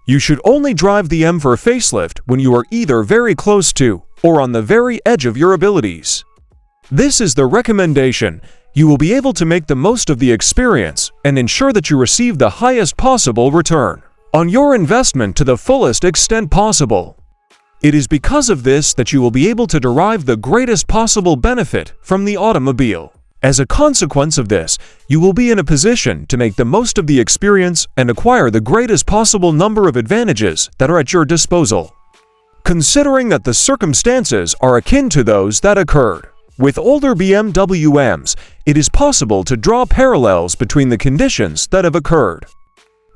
You should only drive the M for facelift when you are either very close to or on the very edge of your abilities. This is the recommendation. You will be able to make the most of the experience and ensure that you receive the highest possible return on your investment to the fullest extent possible. It is because of this that you will be able to derive the greatest possible benefit from the automobile. As a consequence of this, you will be in a position to make the most of the experience and acquire the greatest possible number of advantages that are at your disposal. Considering that the circumstances are akin to those that occurred with older BMW M's, it is possible to draw parallels between the conditions that have occurred.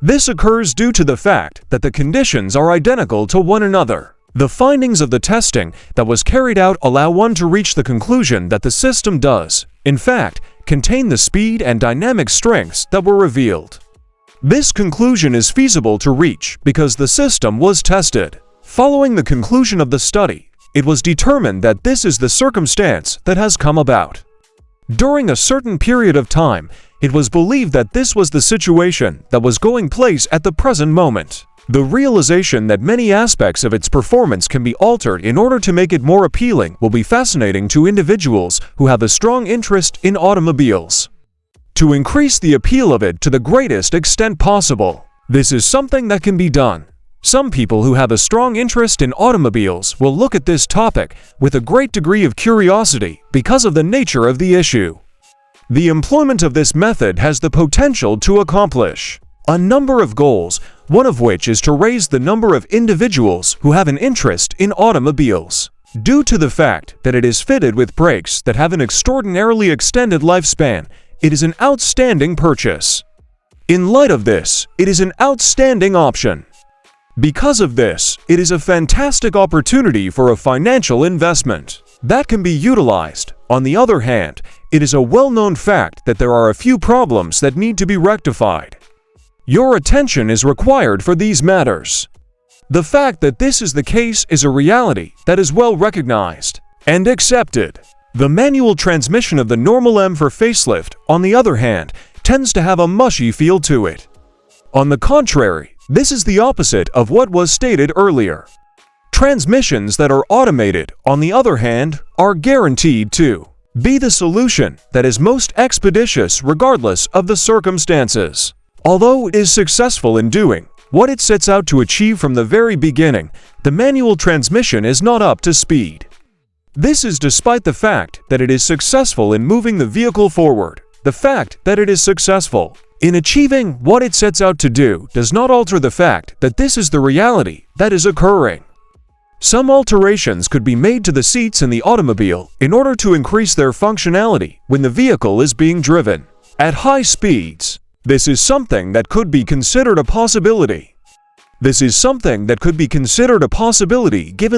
This occurs due to the fact that the conditions are identical to one another. The findings of the testing that was carried out allow one to reach the conclusion that the system does, in fact, contain the speed and dynamic strengths that were revealed. This conclusion is feasible to reach because the system was tested. Following the conclusion of the study, it was determined that this is the circumstance that has come about. During a certain period of time, it was believed that this was the situation that was going place at the present moment. The realization that many aspects of its performance can be altered in order to make it more appealing will be fascinating to individuals who have a strong interest in automobiles. To increase the appeal of it to the greatest extent possible, this is something that can be done. Some people who have a strong interest in automobiles will look at this topic with a great degree of curiosity because of the nature of the issue. The employment of this method has the potential to accomplish a number of goals, one of which is to raise the number of individuals who have an interest in automobiles. Due to the fact that it is fitted with brakes that have an extraordinarily extended lifespan, it is an outstanding purchase. In light of this, it is an outstanding option. Because of this, it is a fantastic opportunity for a financial investment that can be utilized. On the other hand, it is a well-known fact that there are a few problems that need to be rectified. Your attention is required for these matters. The fact that this is the case is a reality that is well recognized and accepted. The manual transmission of the normal M for facelift, on the other hand, tends to have a mushy feel to it. On the contrary, this is the opposite of what was stated earlier. Transmissions that are automated, on the other hand, are guaranteed to be the solution that is most expeditious regardless of the circumstances. Although it is successful in doing what it sets out to achieve from the very beginning, the manual transmission is not up to speed. This is despite the fact that it is successful in moving the vehicle forward. The fact that it is successful in achieving what it sets out to do does not alter the fact that this is the reality that is occurring. Some alterations could be made to the seats in the automobile in order to increase their functionality when the vehicle is being driven at high speeds. This is something that could be considered a possibility. Given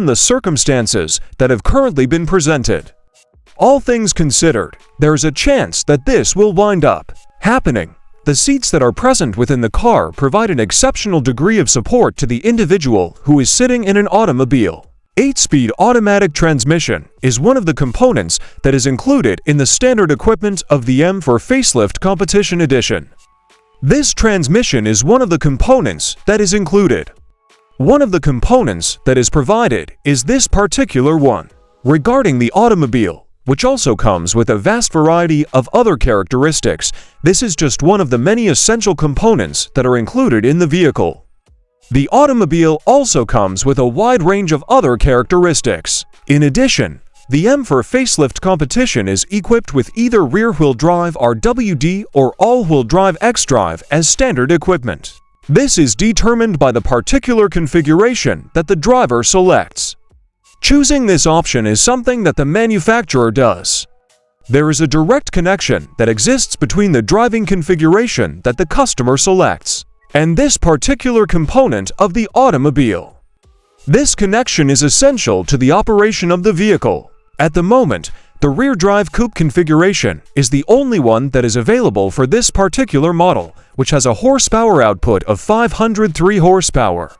the circumstances that have currently been presented. All things considered, there is a chance that this will wind up happening. The seats that are present within the car provide an exceptional degree of support to the individual who is sitting in an automobile. 8-speed automatic transmission is one of the components that is included in the standard equipment of the M for Facelift Competition Edition. This transmission is one of the components that is included. One of the components that is provided is this particular one. Regarding the automobile, which also comes with a vast variety of other characteristics, this is just one of the many essential components that are included in the vehicle. The automobile also comes with a wide range of other characteristics. In addition, the M for Facelift Competition is equipped with either rear-wheel drive RWD or all-wheel drive xDrive as standard equipment. This is determined by the particular configuration that the driver selects. Choosing this option is something that the manufacturer does. There is a direct connection that exists between the driving configuration that the customer selects and this particular component of the automobile. This connection is essential to the operation of the vehicle. At the moment, the rear drive coupe configuration is the only one that is available for this particular model, which has a horsepower output of 503 horsepower.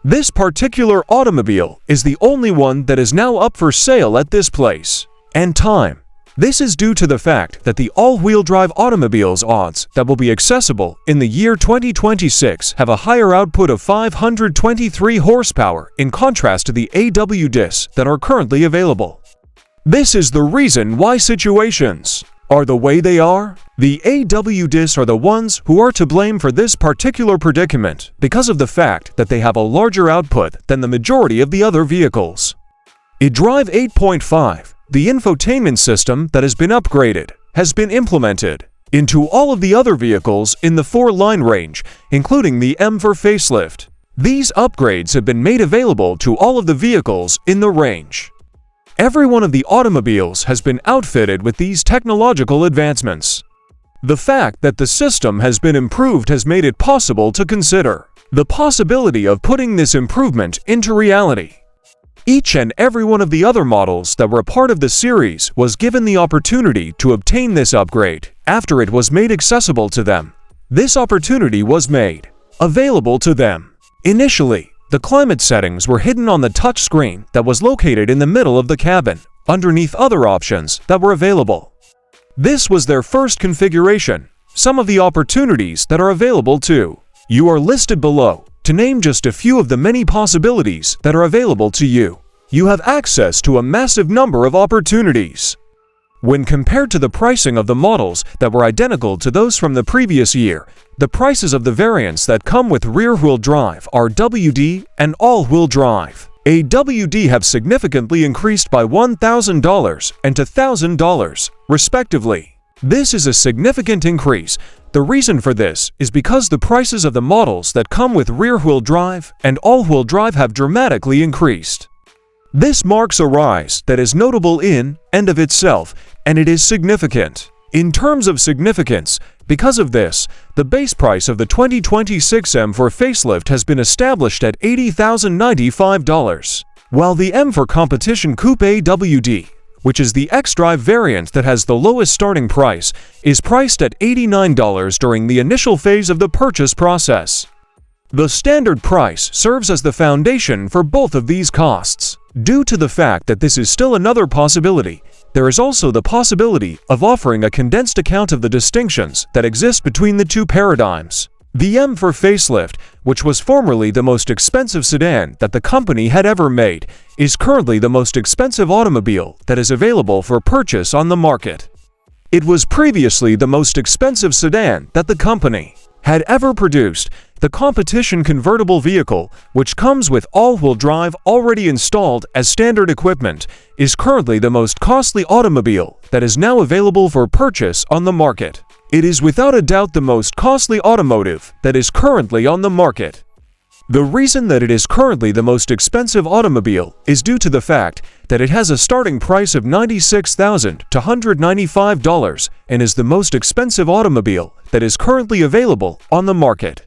This particular automobile is the only one that is now up for sale at this place and time. This is due to the fact that the all-wheel drive automobiles odds that will be accessible in the year 2026 have a higher output of 523 horsepower in contrast to the AW discs that are currently available. This is the reason why situations are the way they are. The AW discs are the ones who are to blame for this particular predicament because of the fact that they have a larger output than the majority of the other vehicles. iDrive 8.5, the infotainment system that has been upgraded, has been implemented into all of the other vehicles in the 4-line range, including the M for facelift. These upgrades have been made available to all of the vehicles in the range. Every one of the automobiles has been outfitted with these technological advancements. The fact that the system has been improved has made it possible to consider the possibility of putting this improvement into reality. Each and every one of the other models that were a part of the series was given the opportunity to obtain this upgrade after it was made accessible to them. This opportunity was made available to them. Initially, the climate settings were hidden on the touchscreen that was located in the middle of the cabin, underneath other options that were available. This was their first configuration. Some of the opportunities that are available too. You are listed below. To name just a few of the many possibilities that are available to you, you have access to a massive number of opportunities. When compared to the pricing of the models that were identical to those from the previous year, the prices of the variants that come with rear-wheel drive are WD and all-wheel drive. WD have significantly increased by $1,000 and $1,000, respectively. This is a significant increase. The reason for this is because the prices of the models that come with rear-wheel drive and all-wheel drive have dramatically increased. This marks a rise that is notable in and of itself, and it is significant. In terms of significance, because of this, the base price of the 2026 M for facelift has been established at $80,095, while the M for competition coupe AWD, which is the xDrive variant that has the lowest starting price, is priced at $89 during the initial phase of the purchase process. The standard price serves as the foundation for both of these costs. Due to the fact that this is still another possibility, there is also the possibility of offering a condensed account of the distinctions that exist between the two paradigms. The M for facelift, which was formerly the most expensive sedan that the company had ever made, is currently the most expensive automobile that is available for purchase on the market. It was previously the most expensive sedan that the company had ever produced. The competition convertible vehicle, which comes with all-wheel drive already installed as standard equipment, is currently the most costly automobile that is now available for purchase on the market. It is without a doubt the most costly automotive that is currently on the market. The reason that it is currently the most expensive automobile is due to the fact that it has a starting price of $96,295 and is the most expensive automobile that is currently available on the market.